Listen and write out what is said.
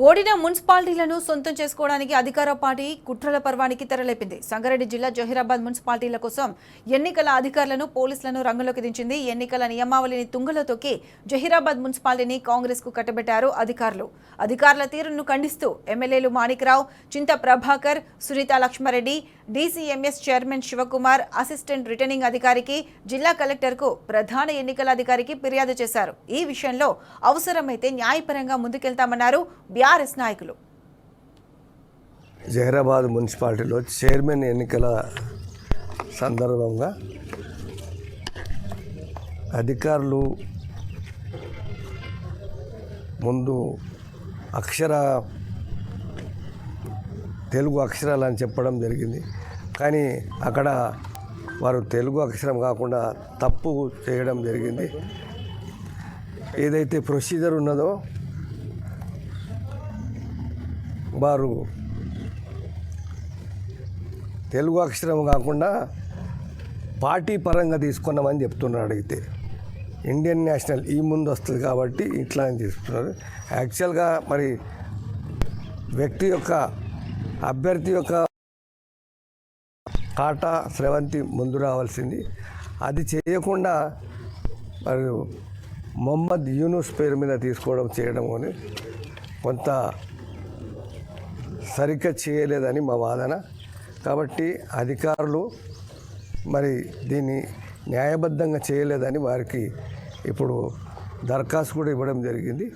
ఓడిన మున్సిపాలిటీలను సొంతం చేసుకోవడానికి అధికార పార్టీ కుట్రల పర్వానికి తెరలేపింది. సంగారెడ్డి జిల్లా జహీరాబాద్ మున్సిపాలిటీల కోసం ఎన్నికల అధికారులను పోలీసులను రంగంలోకి దించింది. ఎన్నికల నియమావళిని తుంగలో తొక్కి జహీరాబాద్ మున్సిపాలిటీని కాంగ్రెస్ కు కట్టబెట్టారు అధికారులు. అధికారుల తీరును ఖండిస్తూ ఎమ్మెల్యేలు Manikrao, Chinta Prabhakar, Sunitha Laxma Reddy, DCMS chairman Shivakumar, assistant returning అధికారికి, జిల్లా కలెక్టర్కు, ప్రధాన ఎన్నికల అధికారికి ఫిర్యాదు చేశారు. ఈ విషయంలో అవసరమైతే న్యాయపరంగా ముందుకెళ్తామన్నారు బీఆర్ఎస్ నాయకులు. జహీరాబాద్ మున్సిపాలిటీలో చైర్మన్ ఎన్నికల సందర్భంగా అధికారులు ముందు తెలుగు అక్షరాలు అని చెప్పడం జరిగింది. కానీ అక్కడ వారు తెలుగు అక్షరం కాకుండా తప్పు చేయడం జరిగింది. ఏదైతే ప్రొసీజర్ ఉన్నదో వారు తెలుగు అక్షరం కాకుండా పార్టీ పరంగా తీసుకున్నామని చెప్తున్నారు. అడిగితే ఇండియన్ నేషనల్ ఈ ముందు వస్తుంది కాబట్టి ఇట్లా అని తీసుకున్నారు. యాక్చువల్గా మరి అభ్యర్థి యొక్క కాటా స్రవంతి ముందు రావాల్సింది. అది చేయకుండా మరి మొహమ్మద్ యూనుస్ పేరు మీద చేయడం అని కొంత సరిగ్గా చేయలేదని మా వాదన. కాబట్టి అధికారులు మరి దీన్ని న్యాయబద్ధంగా చేయలేదని వారికి ఇప్పుడు దరఖాస్తు కూడా ఇవ్వడం జరిగింది.